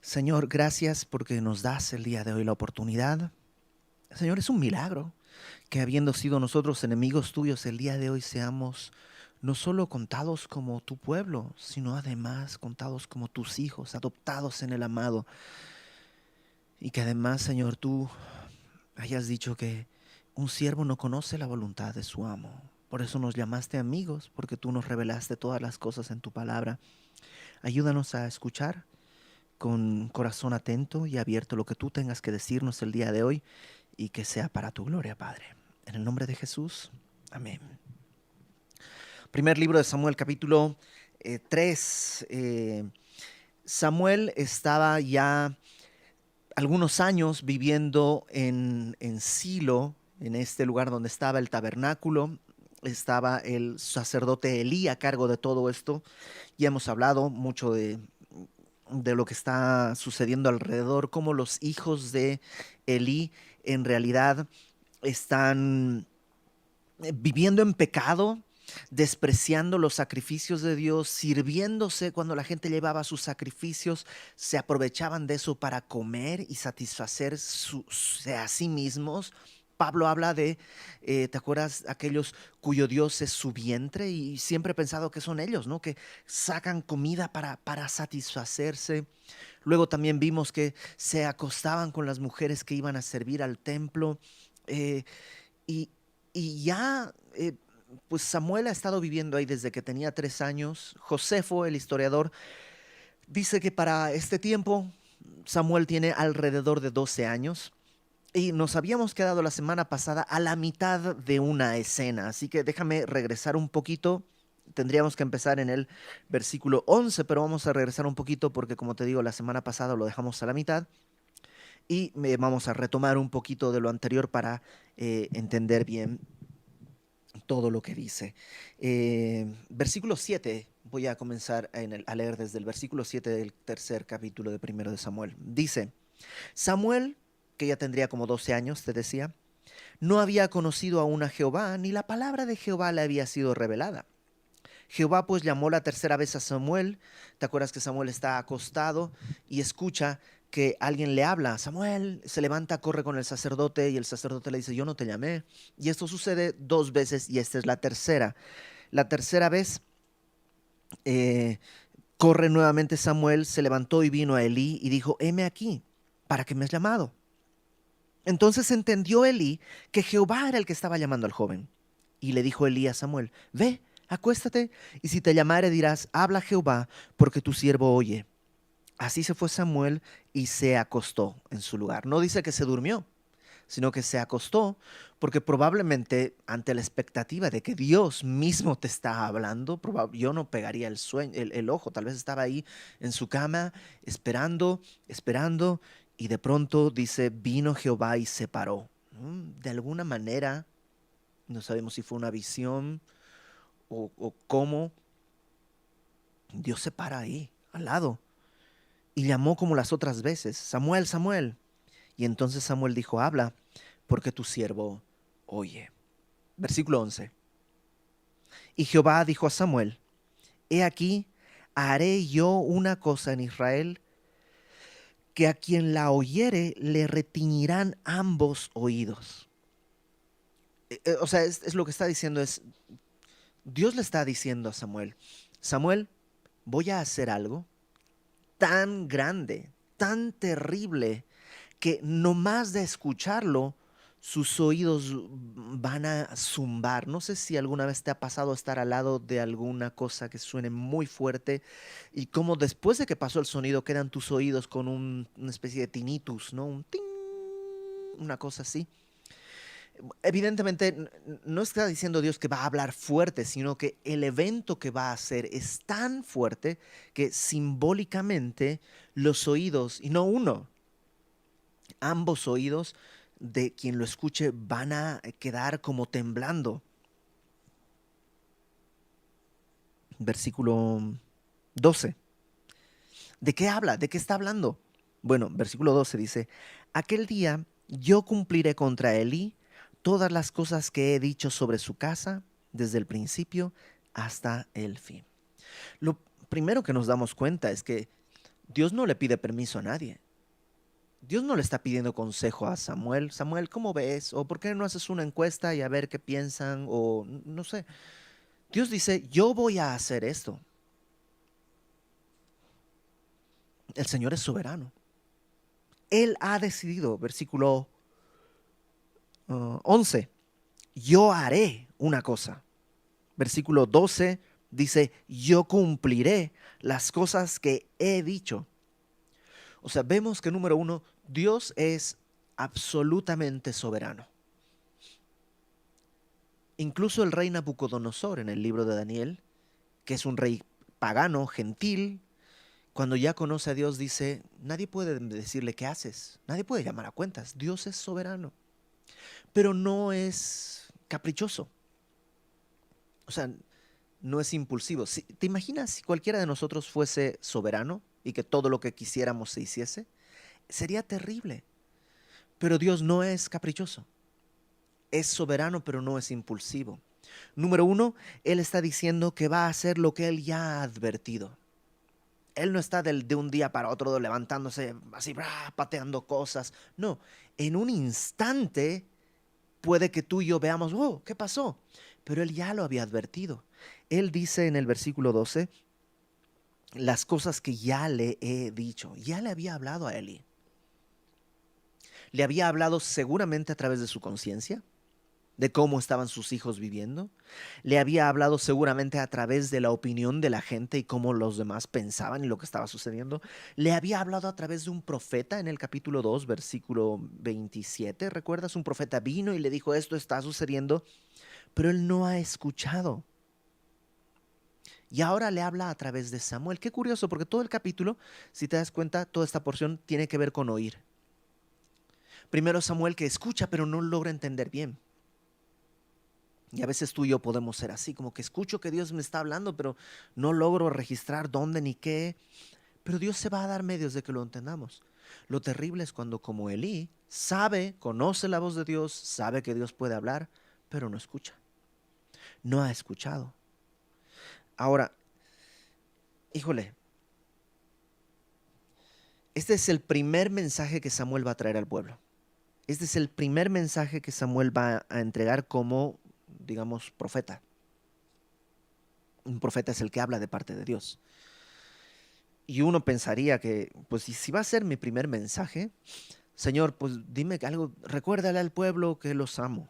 Señor, gracias porque nos das el día de hoy la oportunidad. Señor, es un milagro que habiendo sido nosotros enemigos tuyos, el día de hoy seamos no solo contados como tu pueblo, sino además contados como tus hijos, adoptados en el amado. Y que además, Señor, tú hayas dicho que un siervo no conoce la voluntad de su amo. Por eso nos llamaste amigos, porque tú nos revelaste todas las cosas en tu palabra. Ayúdanos a escuchar con corazón atento y abierto lo que tú tengas que decirnos el día de hoy y que sea para tu gloria, Padre. En el nombre de Jesús, amén. Primer libro de Samuel, capítulo 3. Samuel estaba ya algunos años viviendo en Silo, en este lugar donde estaba el tabernáculo. Estaba el sacerdote Elí a cargo de todo esto. Ya hemos hablado mucho de lo que está sucediendo alrededor, cómo los hijos de Elí en realidad están viviendo en pecado, despreciando los sacrificios de Dios, sirviéndose cuando la gente llevaba sus sacrificios, se aprovechaban de eso para comer y satisfacerse a sí mismos. Pablo habla de, ¿te acuerdas? Aquellos cuyo Dios es su vientre y siempre he pensado que son ellos, ¿no? Que sacan comida para satisfacerse. Luego también vimos que se acostaban con las mujeres que iban a servir al templo. eh, y, y ya, pues Samuel ha estado viviendo ahí desde que tenía 3 años. Josefo, el historiador, dice que para este tiempo Samuel tiene alrededor de 12 años. Y nos habíamos quedado la semana pasada a la mitad de una escena, así que déjame regresar un poquito. Tendríamos que empezar en el versículo 11, pero vamos a regresar un poquito porque como te digo, la semana pasada lo dejamos a la mitad y vamos a retomar un poquito de lo anterior para entender bien todo lo que dice. Versículo 7, voy a comenzar a leer desde el versículo 7 del tercer capítulo de primero de Samuel. Dice, Samuel, que ya tendría como 12 años, te decía, no había conocido aún a Jehová, ni la palabra de Jehová le había sido revelada. Jehová pues llamó la tercera vez a Samuel. ¿Te acuerdas que Samuel está acostado y escucha que alguien le habla? Samuel se levanta, corre con el sacerdote y el sacerdote le dice, yo no te llamé. Y esto sucede 2 veces y esta es la tercera. La tercera vez eh, corre nuevamente Samuel, se levantó y vino a Elí y dijo, heme aquí, ¿para qué me has llamado? Entonces entendió Elí que Jehová era el que estaba llamando al joven. Y le dijo Elí a Samuel, ve, acuéstate, y si te llamare dirás, habla Jehová, porque tu siervo oye. Así se fue Samuel y se acostó en su lugar. No dice que se durmió, sino que se acostó porque probablemente ante la expectativa de que Dios mismo te está hablando, yo no pegaría el sueño, el ojo, tal vez estaba ahí en su cama esperando, esperando, y de pronto dice, vino Jehová y se paró. De alguna manera, no sabemos si fue una visión o cómo, Dios se para ahí, al lado, y llamó como las otras veces, Samuel, Samuel. Y entonces Samuel dijo, habla, porque tu siervo oye. Versículo 11. Y Jehová dijo a Samuel, he aquí, haré yo una cosa en Israel, que a quien la oyere le retiñirán ambos oídos. O sea, es lo que está diciendo, Dios le está diciendo a Samuel, Samuel, voy a hacer algo tan grande, tan terrible, que no más de escucharlo, sus oídos van a zumbar. No sé si alguna vez te ha pasado estar al lado de alguna cosa que suene muy fuerte y como después de que pasó el sonido quedan tus oídos con una especie de tinnitus, ¿no? Un ting, una cosa así. Evidentemente no está diciendo Dios que va a hablar fuerte, sino que el evento que va a hacer es tan fuerte que simbólicamente los oídos, y no uno, ambos oídos de quien lo escuche van a quedar como temblando. Versículo 12. ¿De qué habla? ¿De qué está hablando? Bueno, versículo 12 dice, aquel día yo cumpliré contra Elí todas las cosas que he dicho sobre su casa desde el principio hasta el fin. Lo primero que nos damos cuenta es que Dios no le pide permiso a nadie. Dios no le está pidiendo consejo a Samuel. Samuel, ¿cómo ves? ¿O por qué no haces una encuesta y a ver qué piensan? O no sé. Dios dice, yo voy a hacer esto. El Señor es soberano. Él ha decidido, versículo 11, yo haré una cosa. Versículo 12 dice, yo cumpliré las cosas que he dicho. O sea, vemos que número uno, Dios es absolutamente soberano. Incluso el rey Nabucodonosor en el libro de Daniel, que es un rey pagano, gentil, cuando ya conoce a Dios dice, nadie puede decirle qué haces, nadie puede llamar a cuentas, Dios es soberano, pero no es caprichoso, o sea, no es impulsivo. ¿Te imaginas si cualquiera de nosotros fuese soberano y que todo lo que quisiéramos se hiciese? Sería terrible, pero Dios no es caprichoso. Es soberano, pero no es impulsivo. Número uno, Él está diciendo que va a hacer lo que Él ya ha advertido. Él no está de un día para otro levantándose así, pateando cosas. No, en un instante puede que tú y yo veamos, oh, ¿qué pasó? Pero Él ya lo había advertido. Él dice en el versículo 12, las cosas que ya le he dicho. Ya le había hablado a Eli. Le había hablado seguramente a través de su conciencia, de cómo estaban sus hijos viviendo. Le había hablado seguramente a través de la opinión de la gente y cómo los demás pensaban y lo que estaba sucediendo. Le había hablado a través de un profeta en el capítulo 2, versículo 27. ¿Recuerdas? Un profeta vino y le dijo, esto está sucediendo, pero él no ha escuchado. Y ahora le habla a través de Samuel. Qué curioso, porque todo el capítulo, si te das cuenta, toda esta porción tiene que ver con oír. Primero Samuel que escucha, pero no logra entender bien. Y a veces tú y yo podemos ser así, como que escucho que Dios me está hablando, pero no logro registrar dónde ni qué. Pero Dios se va a dar medios de que lo entendamos. Lo terrible es cuando como Elí sabe, conoce la voz de Dios, sabe que Dios puede hablar, pero no escucha. No ha escuchado. Ahora, híjole, este es el primer mensaje que Samuel va a traer al pueblo. Este es el primer mensaje que Samuel va a entregar como, digamos, profeta. Un profeta es el que habla de parte de Dios. Y uno pensaría que, pues, si va a ser mi primer mensaje, Señor, pues dime algo, recuérdale al pueblo que los amo.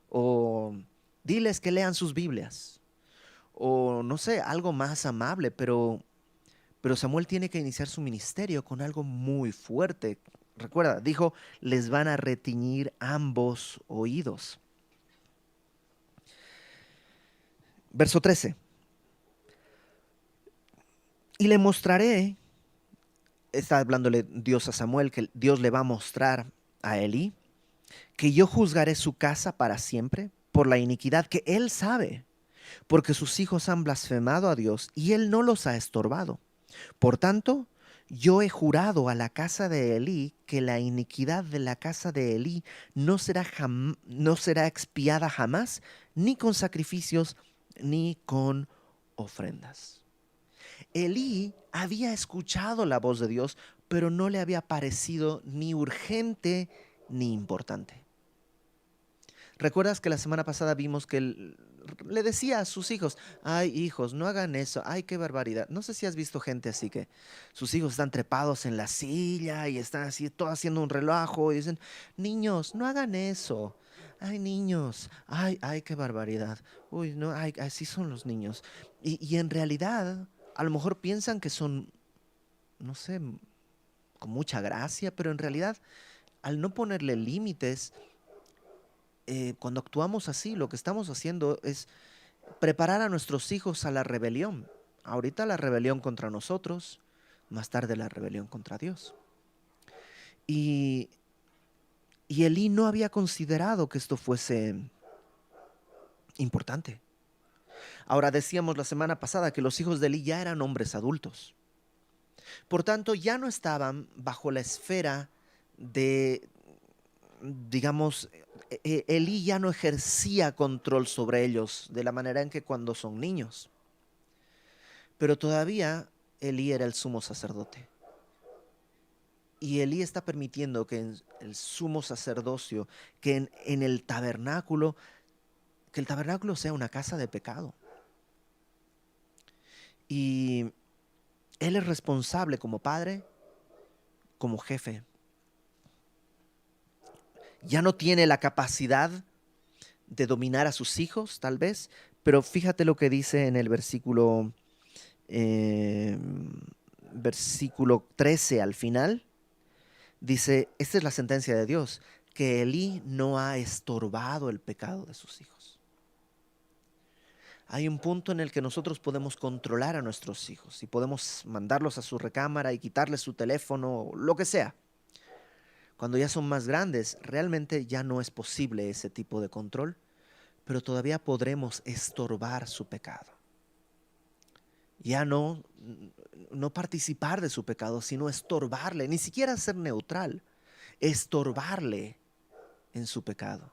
O diles que lean sus Biblias. O no sé, algo más amable, pero Samuel tiene que iniciar su ministerio con algo muy fuerte. Recuerda, dijo, les van a retiñir ambos oídos. Verso 13. Y le mostraré, está hablándole Dios a Samuel, que Dios le va a mostrar a Elí, que yo juzgaré su casa para siempre por la iniquidad que él sabe, porque sus hijos han blasfemado a Dios y él no los ha estorbado. Por tanto, yo he jurado a la casa de Elí que la iniquidad de la casa de Elí no será expiada jamás, ni con sacrificios, ni con ofrendas. Elí había escuchado la voz de Dios, pero no le había parecido ni urgente ni importante. ¿Recuerdas que la semana pasada vimos que él le decía a sus hijos, ay hijos, no hagan eso, ay qué barbaridad? No sé si has visto gente así que sus hijos están trepados en la silla y están así, todo haciendo un relajo y dicen, niños, no hagan eso. Ay niños, ay qué barbaridad. Uy, no, ay, así son los niños. Y en realidad, a lo mejor piensan que son, no sé, con mucha gracia, pero en realidad, al no ponerle límites, cuando actuamos así, lo que estamos haciendo es preparar a nuestros hijos a la rebelión. Ahorita la rebelión contra nosotros, más tarde la rebelión contra Dios. Y, y Elí no había considerado que esto fuese importante. Ahora decíamos la semana pasada que los hijos de Elí ya eran hombres adultos. Por tanto, ya no estaban bajo la esfera de, digamos, Elí ya no ejercía control sobre ellos de la manera en que cuando son niños. Pero todavía Elí era el sumo sacerdote. Y Elí está permitiendo que en el sumo sacerdocio, que en el tabernáculo, que el tabernáculo sea una casa de pecado. Y él es responsable como padre, como jefe. Ya no tiene la capacidad de dominar a sus hijos, tal vez, pero fíjate lo que dice en el eh, versículo 13 al final. Dice, esta es la sentencia de Dios, que Elí no ha estorbado el pecado de sus hijos. Hay un punto en el que nosotros podemos controlar a nuestros hijos y podemos mandarlos a su recámara y quitarles su teléfono, lo que sea. Cuando ya son más grandes, realmente ya no es posible ese tipo de control, pero todavía podremos estorbar su pecado. Ya no participar de su pecado, sino estorbarle, ni siquiera ser neutral, estorbarle en su pecado.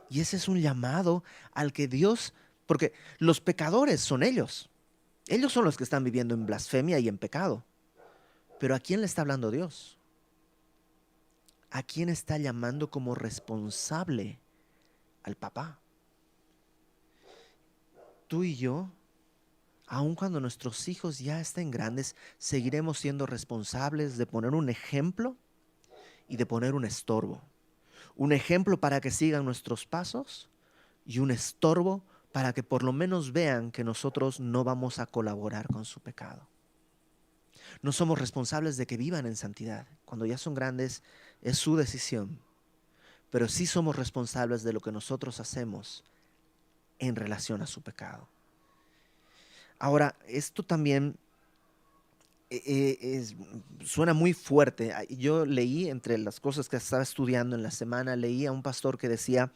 Y ese es un llamado al que Dios, porque los pecadores son ellos. Ellos son los que están viviendo en blasfemia y en pecado. Pero ¿a quién le está hablando Dios? ¿A quién está llamando como responsable? Al papá. Tú y yo, aun cuando nuestros hijos ya estén grandes, seguiremos siendo responsables de poner un ejemplo y de poner un estorbo. Un ejemplo para que sigan nuestros pasos y un estorbo para que por lo menos vean que nosotros no vamos a colaborar con su pecado. No somos responsables de que vivan en santidad. Cuando ya son grandes es su decisión, pero sí somos responsables de lo que nosotros hacemos en relación a su pecado. Ahora, esto también suena muy fuerte. Yo leí, entre las cosas que estaba estudiando en la semana, leí a un pastor que decía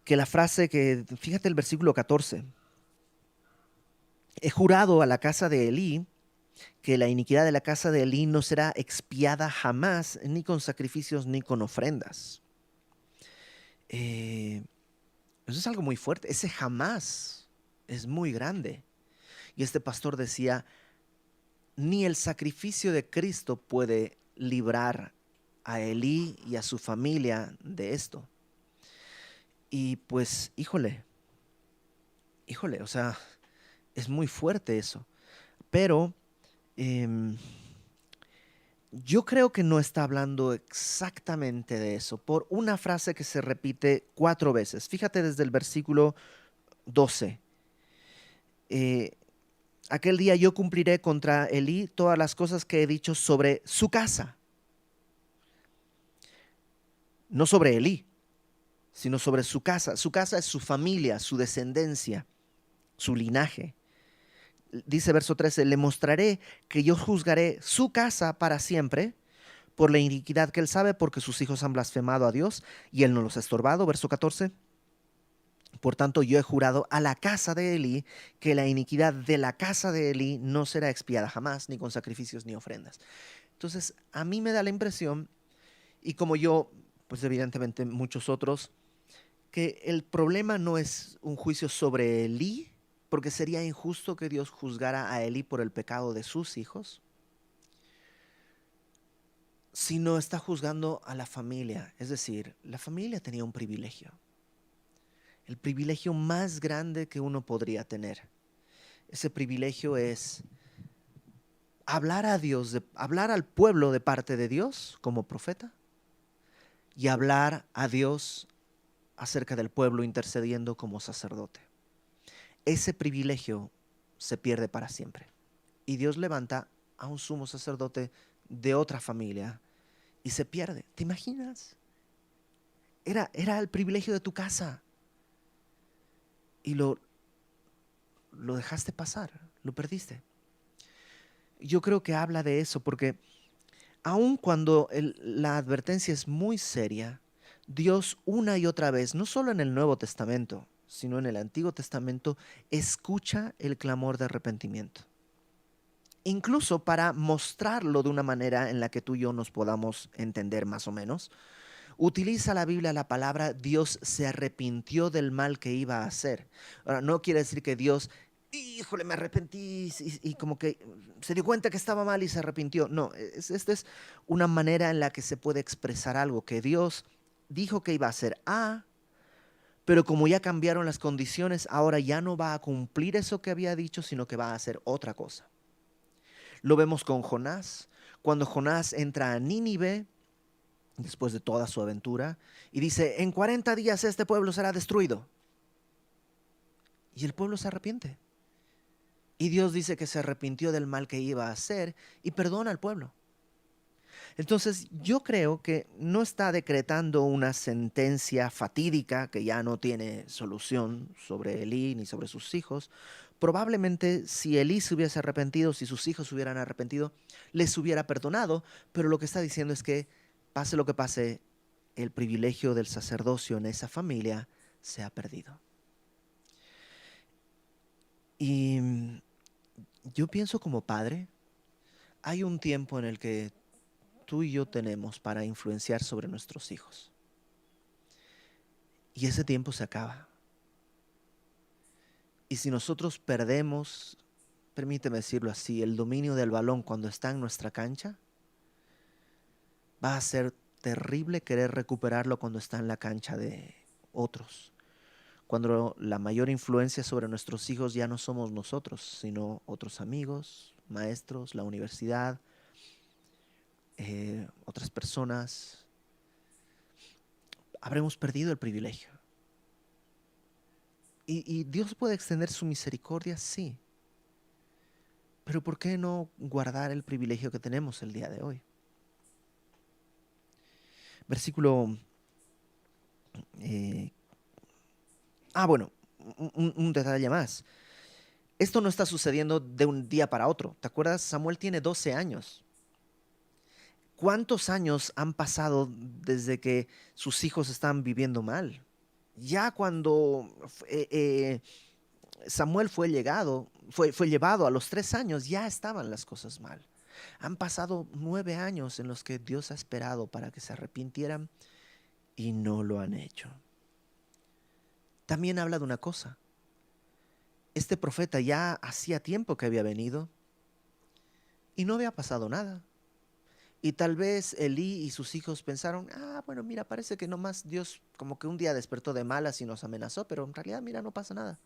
que la frase que, fíjate el versículo 14, he jurado a la casa de Elí que la iniquidad de la casa de Elí no será expiada jamás, ni con sacrificios ni con ofrendas. Eh, Eso es algo muy fuerte. Ese jamás es muy grande. Y este pastor decía, ni el sacrificio de Cristo puede librar a Elí y a su familia de esto. Y pues, híjole, o sea, es muy fuerte eso. Pero em, yo creo que no está hablando exactamente de eso, por una frase que se repite 4 veces. Fíjate desde el versículo 12. Eh, Aquel día yo cumpliré contra Elí todas las cosas que he dicho sobre su casa. No sobre Elí, sino sobre su casa. Su casa es su familia, su descendencia, su linaje. Dice verso 13, le mostraré que yo juzgaré su casa para siempre por la iniquidad que él sabe, porque sus hijos han blasfemado a Dios y él no los ha estorbado. Verso 14. Por tanto, yo he jurado a la casa de Elí que la iniquidad de la casa de Elí no será expiada jamás, ni con sacrificios ni ofrendas. Entonces, a mí me da la impresión, y como yo, pues evidentemente muchos otros, que el problema no es un juicio sobre Elí, porque sería injusto que Dios juzgara a Elí por el pecado de sus hijos, sino está juzgando a la familia. Es decir, la familia tenía un privilegio, el privilegio más grande que uno podría tener. Ese privilegio es hablar a Dios, hablar al pueblo de parte de Dios como profeta y hablar a Dios acerca del pueblo intercediendo como sacerdote. Ese privilegio se pierde para siempre. Y Dios levanta a un sumo sacerdote de otra familia y se pierde. ¿Te imaginas? Era el privilegio de tu casa y lo dejaste pasar, lo perdiste. Yo creo que habla de eso porque aun cuando la advertencia es muy seria, Dios una y otra vez, no solo en el Nuevo Testamento, sino en el Antiguo Testamento, escucha el clamor de arrepentimiento. Incluso para mostrarlo de una manera en la que tú y yo nos podamos entender más o menos, utiliza la Biblia la palabra Dios se arrepintió del mal que iba a hacer. Ahora, no quiere decir que Dios híjole, me arrepentí y como que se dio cuenta que estaba mal y se arrepintió. No, esta es una manera en la que se puede expresar algo, que Dios dijo que iba a hacer A, pero como ya cambiaron las condiciones, ahora ya no va a cumplir eso que había dicho, sino que va a hacer otra cosa. Lo vemos con Jonás. Cuando Jonás entra a Nínive, después de toda su aventura, y dice, en 40 días este pueblo será destruido. Y el pueblo se arrepiente. Y Dios dice que se arrepintió del mal que iba a hacer y perdona al pueblo. Entonces yo creo que no está decretando una sentencia fatídica que ya no tiene solución sobre Elí ni sobre sus hijos. Probablemente si Elí se hubiese arrepentido, si sus hijos se hubieran arrepentido, les hubiera perdonado, pero lo que está diciendo es que pase lo que pase, el privilegio del sacerdocio en esa familia se ha perdido. Y yo pienso como padre, hay un tiempo en el que tú y yo tenemos para influenciar sobre nuestros hijos. Y ese tiempo se acaba. Y si nosotros perdemos, permíteme decirlo así, el dominio del balón cuando está en nuestra cancha, va a ser terrible querer recuperarlo cuando está en la cancha de otros. Cuando la mayor influencia sobre nuestros hijos ya no somos nosotros, sino otros amigos, maestros, la universidad, otras personas, habremos perdido el privilegio. Y Dios puede extender su misericordia, sí. Pero ¿por qué no guardar el privilegio que tenemos el día de hoy? Versículo... eh, bueno, un detalle más. Esto no está sucediendo de un día para otro. ¿Te acuerdas? Samuel tiene 12 años. ¿Cuántos años han pasado desde que sus hijos están viviendo mal? Ya cuando Samuel fue llevado a los 3 años, ya estaban las cosas mal. Han pasado 9 años en los que Dios ha esperado para que se arrepintieran y no lo han hecho. También habla de una cosa. Este profeta ya hacía tiempo que había venido y no había pasado nada. Y tal vez Elí y sus hijos pensaron, bueno, mira, parece que nomás Dios como que un día despertó de malas y nos amenazó, pero en realidad, mira, no pasa nada.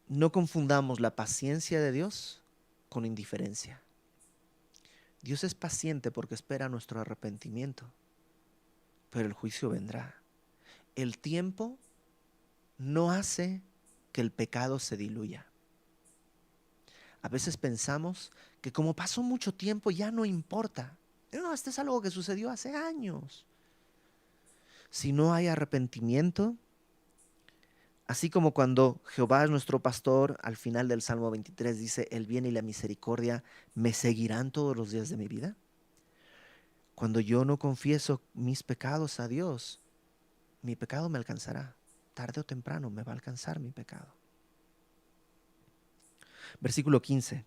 No confundamos la paciencia de Dios con indiferencia. Dios es paciente porque espera nuestro arrepentimiento, pero el juicio vendrá. El tiempo no hace que el pecado se diluya. A veces pensamos que como pasó mucho tiempo ya no importa. No, esto es algo que sucedió hace años. Si no hay arrepentimiento, así como cuando Jehová es nuestro pastor, al final del Salmo 23 dice, el bien y la misericordia me seguirán todos los días de mi vida. Cuando yo no confieso mis pecados a Dios, mi pecado me alcanzará. Tarde o temprano me va a alcanzar mi pecado. Versículo 15.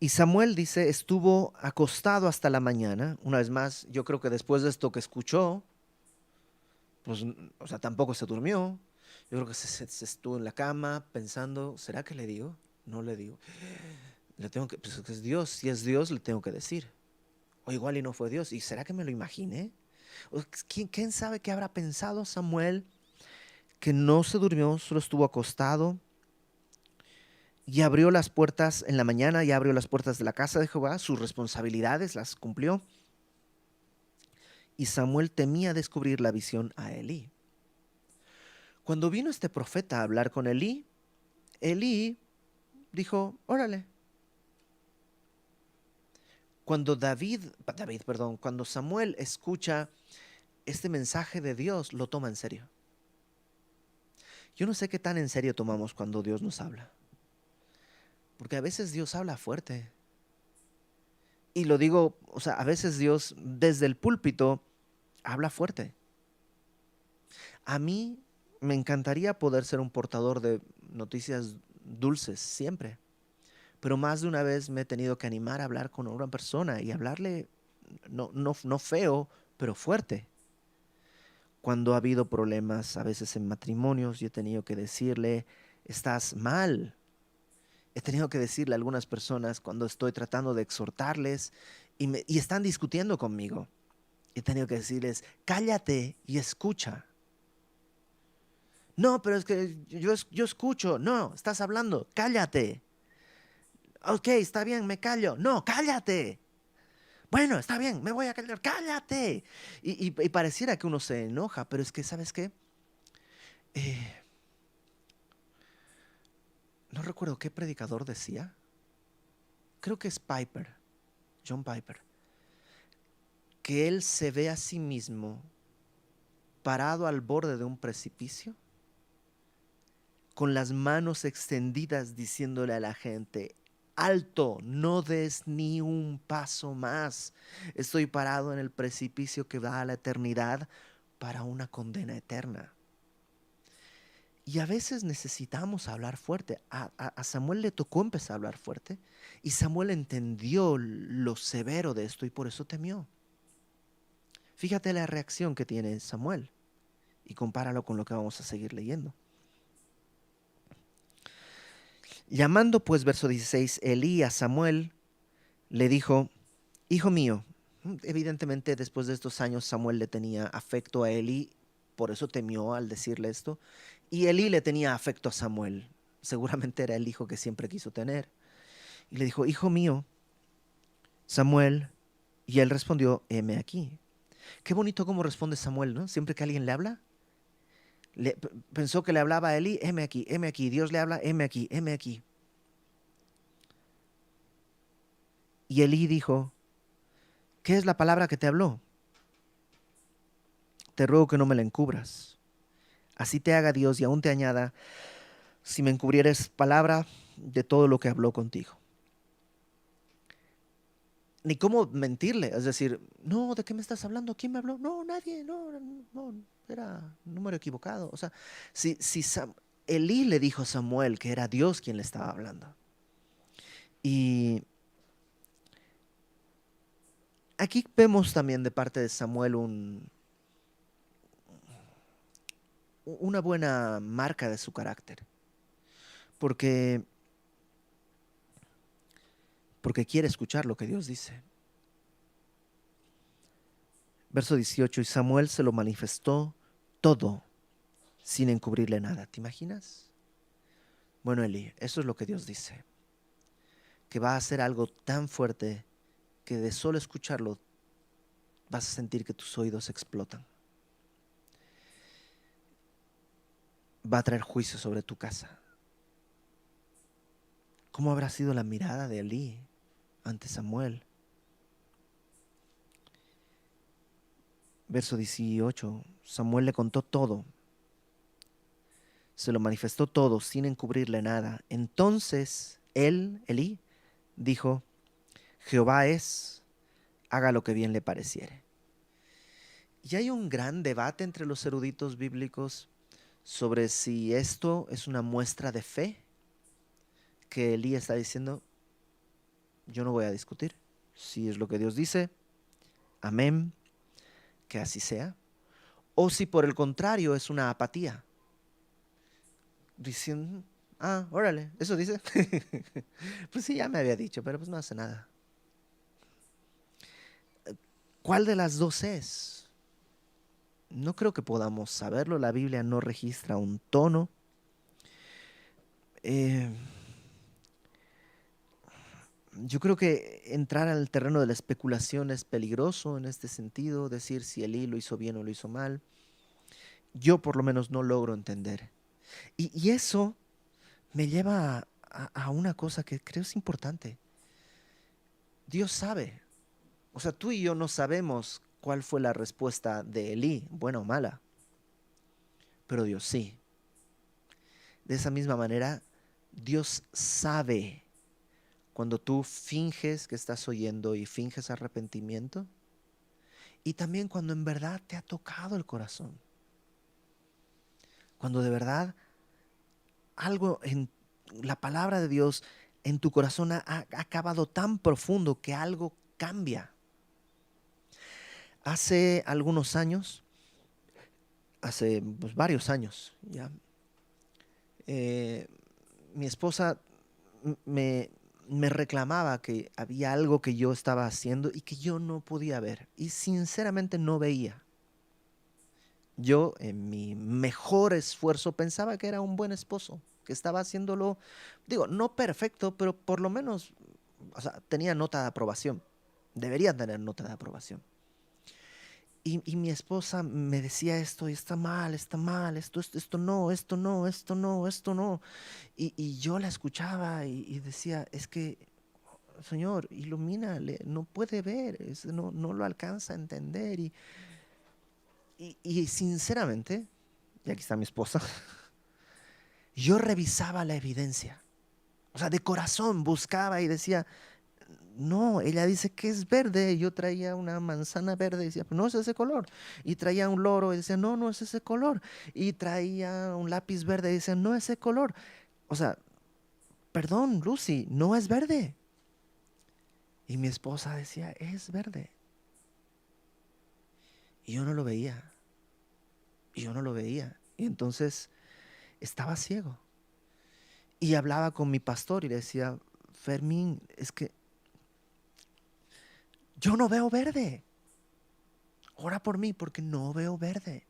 Y Samuel dice, estuvo acostado hasta la mañana. Una vez más, yo creo que después de esto que escuchó, pues, o sea, tampoco se durmió. Yo creo que se estuvo en la cama pensando, ¿será que le digo? No le digo. Le tengo que, pues es Dios, si es Dios, le tengo que decir. O igual y no fue Dios. ¿Y será que me lo imaginé? ¿Quién sabe qué habrá pensado Samuel? Que no se durmió, solo estuvo acostado y abrió las puertas en la mañana, y abrió las puertas de la casa de Jehová, sus responsabilidades las cumplió. Y Samuel temía descubrir la visión a Elí. Cuando vino este profeta a hablar con Elí, Elí dijo, órale. Cuando Samuel escucha este mensaje de Dios, lo toma en serio. Yo no sé qué tan en serio tomamos cuando Dios nos habla. Porque a veces Dios habla fuerte. Y lo digo, o sea, a veces Dios desde el púlpito habla fuerte. A mí me encantaría poder ser un portador de noticias dulces siempre. Pero más de una vez me he tenido que animar a hablar con una persona y hablarle no feo, pero fuerte. Cuando ha habido problemas, a veces en matrimonios, yo he tenido que decirle, estás mal. He tenido que decirle a algunas personas cuando estoy tratando de exhortarles y están discutiendo conmigo. He tenido que decirles, cállate y escucha. No, pero es que yo escucho. No, estás hablando, cállate. Ok, está bien, me callo. No, cállate. Bueno, está bien, me voy a callar, cállate. Y pareciera que uno se enoja, pero es que, ¿sabes qué? Eh, no recuerdo qué predicador decía. Creo que es Piper, John Piper, que él se ve a sí mismo parado al borde de un precipicio, con las manos extendidas diciéndole a la gente, alto, no des ni un paso más. Estoy parado en el precipicio que va a la eternidad para una condena eterna. Y a veces necesitamos hablar fuerte. A Samuel le tocó empezar a hablar fuerte y Samuel entendió lo severo de esto y por eso temió. Fíjate la reacción que tiene Samuel y compáralo con lo que vamos a seguir leyendo. Llamando pues, verso 16, Elí a Samuel, le dijo, hijo mío. Evidentemente después de estos años Samuel le tenía afecto a Elí, por eso temió al decirle esto. Y Elí le tenía afecto a Samuel. Seguramente era el hijo que siempre quiso tener. Y le dijo, hijo mío, Samuel. Y él respondió, heme aquí. Qué bonito cómo responde Samuel, ¿no? Siempre que alguien le habla, pensó que le hablaba a Elí, heme aquí, heme aquí. Dios le habla, heme aquí, heme aquí. Y Elí dijo, ¿qué es la palabra que te habló? Te ruego que no me la encubras. Así te haga Dios y aún te añada, si me encubrieres palabra de todo lo que habló contigo. Ni cómo mentirle, es decir, no, ¿de qué me estás hablando? ¿Quién me habló? No, nadie, no, no, era un número equivocado. O sea, si Elí le dijo a Samuel que era Dios quien le estaba hablando. Y aquí vemos también de parte de Samuel una buena marca de su carácter, porque, porque quiere escuchar lo que Dios dice. Verso 18, y Samuel se lo manifestó todo sin encubrirle nada. ¿Te imaginas? Bueno, Eli, eso es lo que Dios dice, que va a hacer algo tan fuerte que de solo escucharlo vas a sentir que tus oídos explotan. Va a traer juicio sobre tu casa. ¿Cómo habrá sido la mirada de Elí ante Samuel? Verso 18, Samuel le contó todo, se lo manifestó todo sin encubrirle nada. Entonces él, Elí, dijo, Jehová es, haga lo que bien le pareciere. Y hay un gran debate entre los eruditos bíblicos sobre si esto es una muestra de fe, que Elí está diciendo, yo no voy a discutir. Si es lo que Dios dice, amén, que así sea. O si por el contrario es una apatía, diciendo, ah, órale, eso dice. Pues sí, ya me había dicho, pero pues no hace nada. ¿Cuál de las dos es? No creo que podamos saberlo. La Biblia no registra un tono. Eh, yo creo que entrar al terreno de la especulación es peligroso en este sentido, decir si Elí lo hizo bien o lo hizo mal. Yo por lo menos no logro entender. Y eso me lleva a una cosa que creo es importante. Dios sabe. O sea, tú y yo no sabemos cuál fue la respuesta de Elí, buena o mala, pero Dios sí. De esa misma manera, Dios sabe cuando tú finges que estás oyendo y finges arrepentimiento, y también cuando en verdad te ha tocado el corazón. Cuando de verdad algo en la palabra de Dios en tu corazón ha acabado tan profundo que algo cambia. Hace algunos años hace pues, varios años ya. Eh, Mi esposa me, me reclamaba que había algo que yo estaba haciendo y que yo no podía ver. Y sinceramente no veía. Yo, en mi mejor esfuerzo, pensaba que era un buen esposo, que estaba haciéndolo, digo, no perfecto, pero por lo menos, o sea, tenía nota de aprobación. Debería tener nota de aprobación. Y mi esposa me decía esto, y está mal, esto no, esto no, esto no, esto no. Y yo la escuchaba y decía, es que, Señor, ilumínale, no puede ver, no, no lo alcanza a entender. Y sinceramente, y aquí está mi esposa, yo revisaba la evidencia. O sea, de corazón buscaba y decía, no, ella dice que es verde. Yo traía una manzana verde y decía, no es ese color. Y traía un loro y decía, no, no es ese color. Y traía un lápiz verde y decía, no es ese color. O sea, perdón, Lucy, no es verde. Y mi esposa decía, es verde. Y yo no lo veía. Y yo no lo veía. Y entonces estaba ciego. Y hablaba con mi pastor y le decía, Fermín, es que yo no veo verde. Ora por mí porque no veo verde.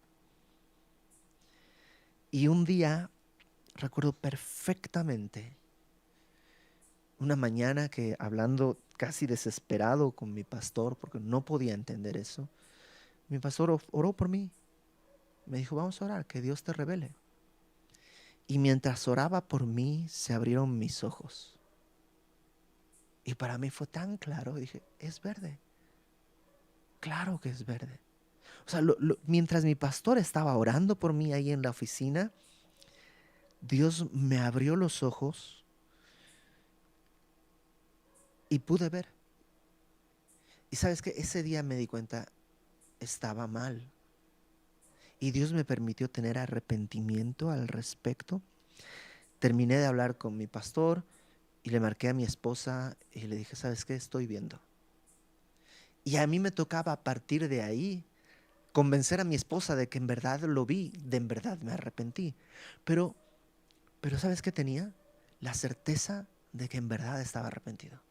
Y un día, recuerdo perfectamente, una mañana que hablando casi desesperado con mi pastor porque no podía entender eso, mi pastor oró por mí. Me dijo, vamos a orar, que Dios te revele. Y mientras oraba por mí, se abrieron mis ojos. Y para mí fue tan claro, dije, es verde. Claro que es verde. O sea, mientras mi pastor estaba orando por mí ahí en la oficina, Dios me abrió los ojos y pude ver. Y sabes que ese día me di cuenta, estaba mal. Y Dios me permitió tener arrepentimiento al respecto. Terminé de hablar con mi pastor y le marqué a mi esposa y le dije, ¿sabes qué? Estoy viendo. Y a mí me tocaba a partir de ahí convencer a mi esposa de que en verdad lo vi, de en verdad me arrepentí. Pero, pero ¿sabes qué tenía? La certeza de que en verdad estaba arrepentido.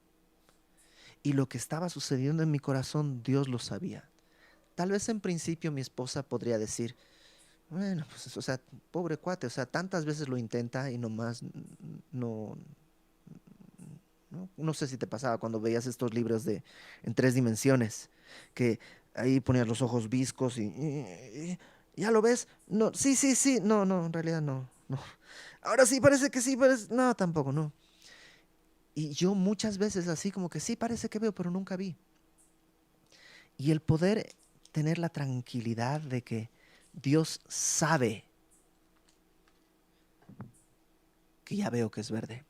Y lo que estaba sucediendo en mi corazón, Dios lo sabía. Tal vez en principio mi esposa podría decir, bueno, pues, o sea, pobre cuate, o sea, tantas veces lo intenta y nomás no, no sé si te pasaba cuando veías estos libros de en 3 dimensiones, que ahí ponías los ojos viscos y, ¿ya lo ves? No, sí, sí, sí, no, no, en realidad no, no. Ahora sí, parece que sí, parece, no, tampoco, no. Y yo muchas veces así como que sí, parece que veo, pero nunca vi. Y el poder tener la tranquilidad de que Dios sabe que ya veo que es verde.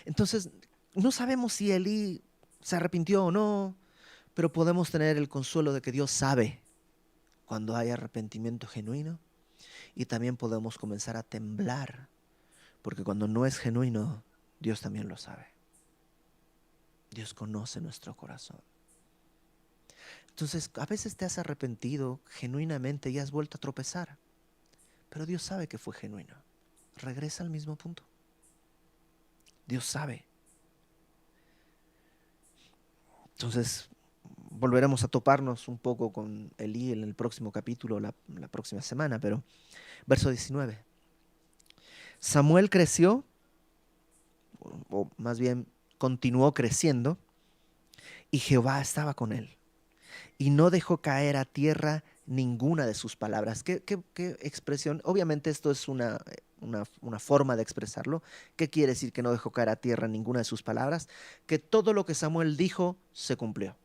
Entonces, no sabemos si Elí se arrepintió o no, pero podemos tener el consuelo de que Dios sabe cuando hay arrepentimiento genuino y también podemos comenzar a temblar, porque cuando no es genuino, Dios también lo sabe. Dios conoce nuestro corazón. Entonces, a veces te has arrepentido genuinamente y has vuelto a tropezar, pero Dios sabe que fue genuino. Regresa al mismo punto. Dios sabe. Entonces, volveremos a toparnos un poco con Elí en el próximo capítulo, la próxima semana, pero verso 19. Samuel creció, o más bien continuó creciendo, y Jehová estaba con él, y no dejó caer a tierra ninguna de sus palabras. ¿Qué expresión? Obviamente esto es una forma de expresarlo. ¿Qué quiere decir que no dejó caer a tierra ninguna de sus palabras? Que todo lo que Samuel dijo se cumplió.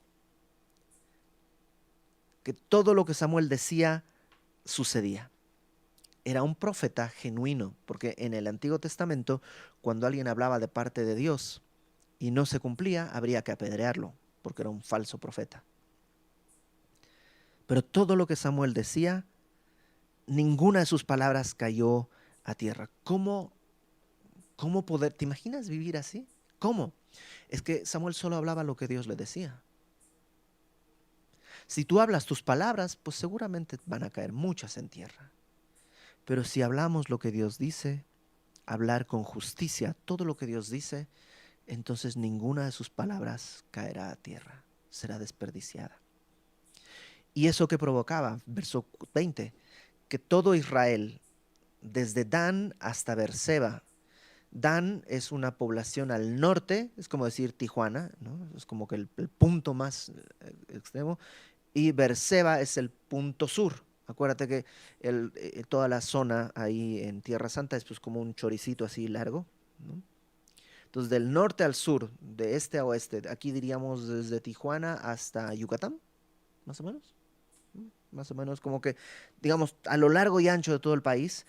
Que todo lo que Samuel decía sucedía. Era un profeta genuino, porque en el Antiguo Testamento, cuando alguien hablaba de parte de Dios y no se cumplía, habría que apedrearlo, porque era un falso profeta. Pero todo lo que Samuel decía, ninguna de sus palabras cayó a tierra. ¿Cómo poder? ¿Te imaginas vivir así? ¿Cómo? Es que Samuel solo hablaba lo que Dios le decía. Si tú hablas tus palabras, pues seguramente van a caer muchas en tierra. Pero si hablamos lo que Dios dice, hablar con justicia todo lo que Dios dice, entonces ninguna de sus palabras caerá a tierra, será desperdiciada. ¿Y eso que provocaba? Verso 20, que todo Israel, desde Dan hasta Beerseba. Dan es una población al norte, es como decir Tijuana, ¿no? Es como que el punto más extremo, y Beerseba es el punto sur. Acuérdate que toda la zona ahí en Tierra Santa es pues como un choricito así largo, ¿no? Entonces, del norte al sur, de este a oeste, aquí diríamos desde Tijuana hasta Yucatán, más o menos. Más o menos como que, digamos, a lo largo y ancho de todo el país,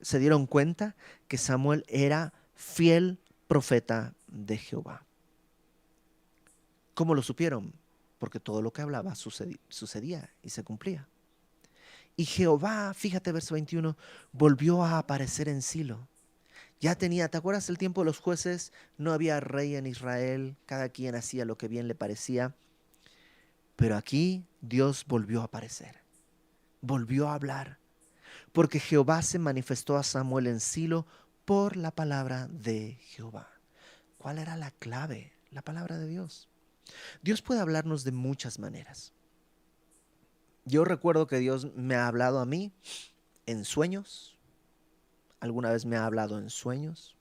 se dieron cuenta que Samuel era fiel profeta de Jehová. ¿Cómo lo supieron? Porque todo lo que hablaba sucedía y se cumplía. Y Jehová, fíjate verso 21, volvió a aparecer en Silo. Ya tenía, ¿te acuerdas el tiempo de los jueces? No había rey en Israel, cada quien hacía lo que bien le parecía. Pero aquí Dios volvió a aparecer, volvió a hablar, porque Jehová se manifestó a Samuel en Silo por la palabra de Jehová. ¿Cuál era la clave? La palabra de Dios. Dios puede hablarnos de muchas maneras. Yo recuerdo que Dios me ha hablado a mí en sueños. Alguna vez me ha hablado en sueños.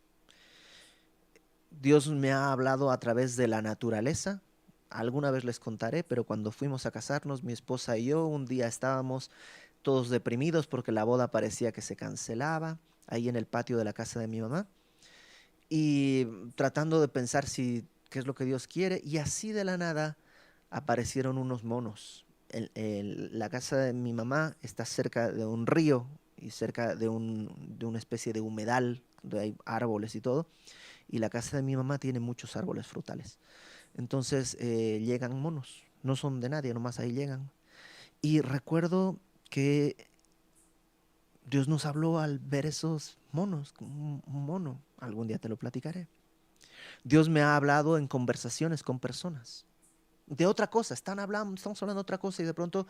Dios me ha hablado a través de la naturaleza. Alguna vez les contaré, pero cuando fuimos a casarnos, mi esposa y yo, un día estábamos todos deprimidos porque la boda parecía que se cancelaba ahí en el patio de la casa de mi mamá y tratando de pensar si qué es lo que Dios quiere y así de la nada aparecieron unos monos. La casa de mi mamá está cerca de un río y cerca de una especie de humedal donde hay árboles y todo y la casa de mi mamá tiene muchos árboles frutales. Entonces llegan monos, no son de nadie, nomás ahí llegan. Y recuerdo que Dios nos habló al ver esos monos, un mono, algún día te lo platicaré. Dios me ha hablado en conversaciones con personas. De otra cosa, estamos hablando de otra cosa y de pronto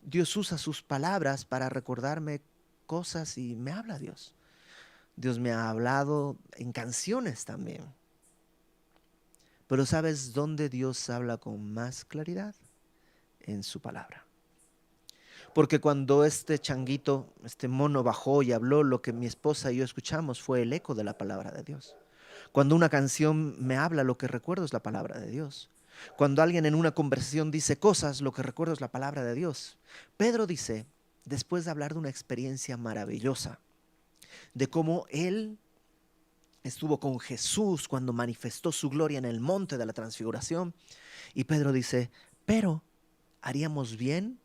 Dios usa sus palabras para recordarme cosas y me habla Dios. Dios me ha hablado en canciones también. Pero ¿sabes dónde Dios habla con más claridad? En su palabra. Porque cuando este changuito, este mono bajó y habló, lo que mi esposa y yo escuchamos fue el eco de la palabra de Dios. Cuando una canción me habla, lo que recuerdo es la palabra de Dios. Cuando alguien en una conversación dice cosas, lo que recuerdo es la palabra de Dios. Pedro dice, después de hablar de una experiencia maravillosa, de cómo él estuvo con Jesús cuando manifestó su gloria en el monte de la transfiguración, y Pedro dice, pero haríamos bien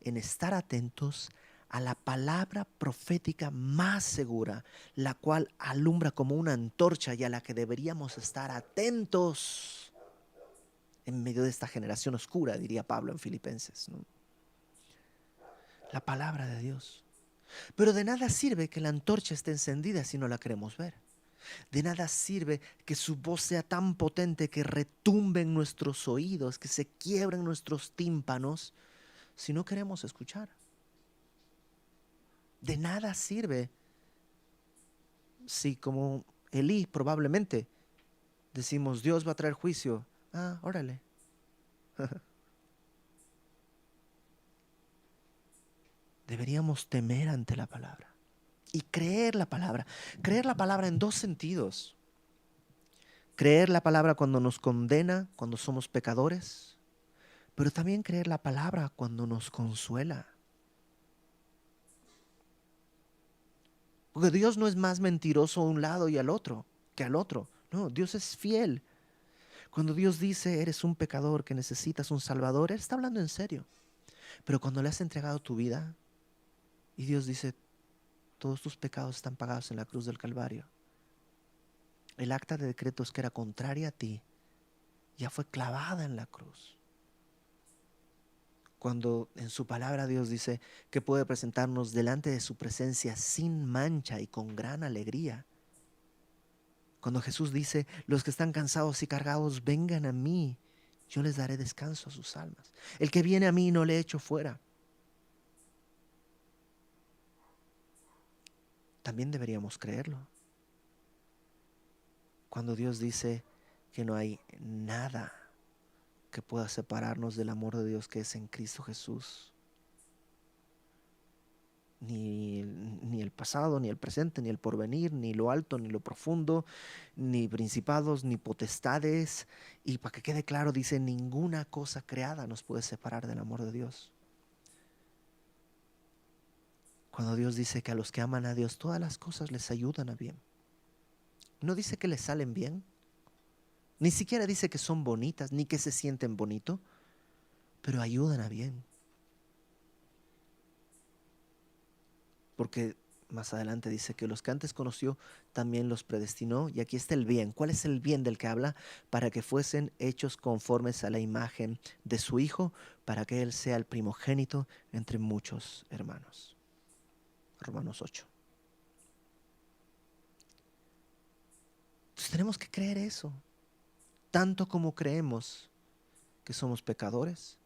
en estar atentos a la palabra profética más segura, la cual alumbra como una antorcha y a la que deberíamos estar atentos en medio de esta generación oscura, diría Pablo en Filipenses, ¿no? La palabra de Dios. Pero de nada sirve que la antorcha esté encendida si no la queremos ver. De nada sirve que su voz sea tan potente que retumbe en nuestros oídos, que se quiebren nuestros tímpanos, si no queremos escuchar. De nada sirve si como Elí probablemente decimos Dios va a traer juicio. Ah, órale. Deberíamos temer ante la palabra y creer la palabra. Creer la palabra en dos sentidos. Creer la palabra cuando nos condena, cuando somos pecadores, pero también creer la palabra cuando nos consuela. Porque Dios no es más mentiroso a un lado y al otro que al otro. No, Dios es fiel. Cuando Dios dice, eres un pecador que necesitas un salvador, Él está hablando en serio. Pero cuando le has entregado tu vida y Dios dice, todos tus pecados están pagados en la cruz del Calvario, el acta de decretos que era contraria a ti ya fue clavada en la cruz. Cuando en su palabra Dios dice que puede presentarnos delante de su presencia sin mancha y con gran alegría. Cuando Jesús dice, los que están cansados y cargados, vengan a mí yo les daré descanso a sus almas. El que viene a mí no le echo fuera. También deberíamos creerlo. Cuando Dios dice que no hay nada que pueda separarnos del amor de Dios que es en Cristo Jesús. Ni el pasado, ni el presente, ni el porvenir, ni lo alto, ni lo profundo, ni principados, ni potestades. Y para que quede claro, dice, ninguna cosa creada nos puede separar del amor de Dios. Cuando Dios dice que a los que aman a Dios todas las cosas les ayudan a bien. No dice que les salen bien, ni siquiera dice que son bonitas, ni que se sienten bonito, pero ayudan a bien. Porque más adelante dice que los que antes conoció también los predestinó. Y aquí está el bien. ¿Cuál es el bien del que habla? Para que fuesen hechos conformes a la imagen de su Hijo, para que Él sea el primogénito entre muchos hermanos. Romanos 8. Entonces tenemos que creer eso. Tanto como creemos que somos pecadores,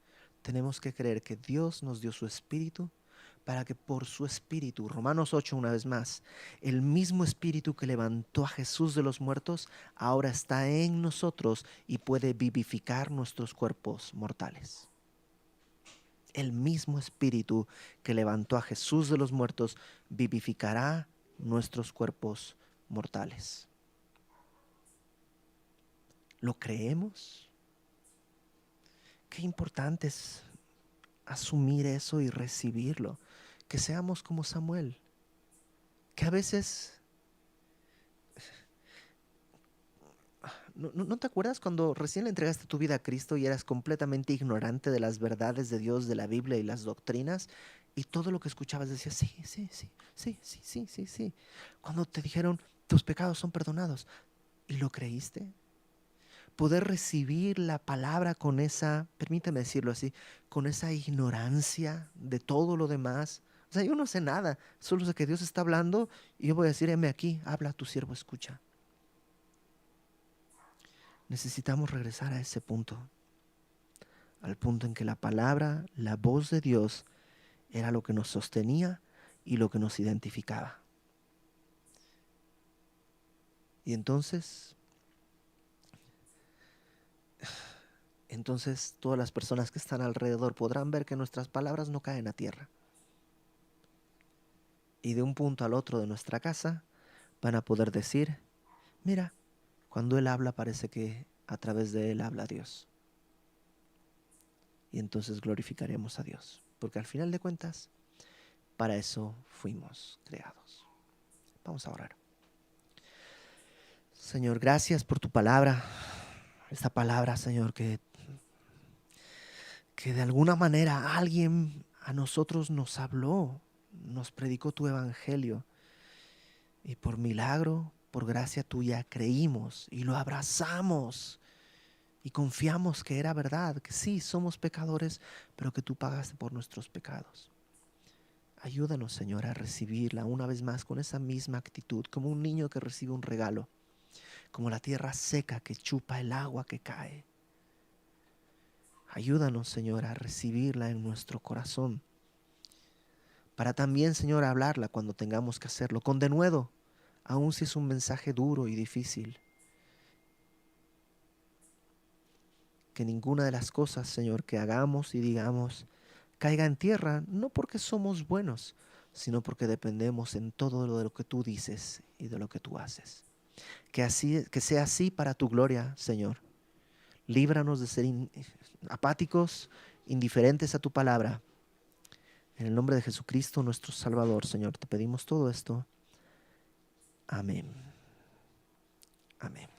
tenemos que creer que Dios nos dio su Espíritu para que por su Espíritu, Romanos 8 una vez más, el mismo Espíritu que levantó a Jesús de los muertos, ahora está en nosotros y puede vivificar nuestros cuerpos mortales. El mismo Espíritu que levantó a Jesús de los muertos vivificará nuestros cuerpos mortales. ¿Lo creemos? Qué importante es asumir eso y recibirlo. Que seamos como Samuel, que a veces... ¿No te acuerdas cuando recién le entregaste tu vida a Cristo y eras completamente ignorante de las verdades de Dios, de la Biblia y las doctrinas? Y todo lo que escuchabas decías, sí, sí, sí, sí, sí, sí, sí, sí. Cuando te dijeron, tus pecados son perdonados, ¿y lo creíste? Poder recibir la palabra con esa, permíteme decirlo así, con esa ignorancia de todo lo demás. O sea, yo no sé nada, solo sé que Dios está hablando y yo voy a decir, heme aquí, habla, tu siervo escucha. Necesitamos regresar a ese punto, al punto en que la palabra, la voz de Dios, era lo que nos sostenía y lo que nos identificaba. Y entonces todas las personas que están alrededor podrán ver que nuestras palabras no caen a tierra. Y de un punto al otro de nuestra casa van a poder decir, mira, cuando Él habla parece que a través de Él habla Dios. Y entonces glorificaremos a Dios, porque al final de cuentas, para eso fuimos creados. Vamos a orar. Señor, gracias por tu palabra. Esta palabra, Señor, que de alguna manera alguien a nosotros nos habló, nos predicó tu evangelio. Y por milagro, por gracia tuya, creímos y lo abrazamos. Y confiamos que era verdad, que sí, somos pecadores, pero que tú pagaste por nuestros pecados. Ayúdanos, Señor, a recibirla una vez más con esa misma actitud, como un niño que recibe un regalo, como la tierra seca que chupa el agua que cae. Ayúdanos, Señor, a recibirla en nuestro corazón, para también, Señor, hablarla cuando tengamos que hacerlo, con denuedo, aun si es un mensaje duro y difícil. Que ninguna de las cosas, Señor, que hagamos y digamos caiga en tierra, no porque somos buenos, sino porque dependemos en todo de lo que tú dices y de lo que tú haces. Que sea así para tu gloria, Señor. Líbranos de ser apáticos, indiferentes a tu palabra. En el nombre de Jesucristo, nuestro Salvador, Señor, te pedimos todo esto. Amén. Amén.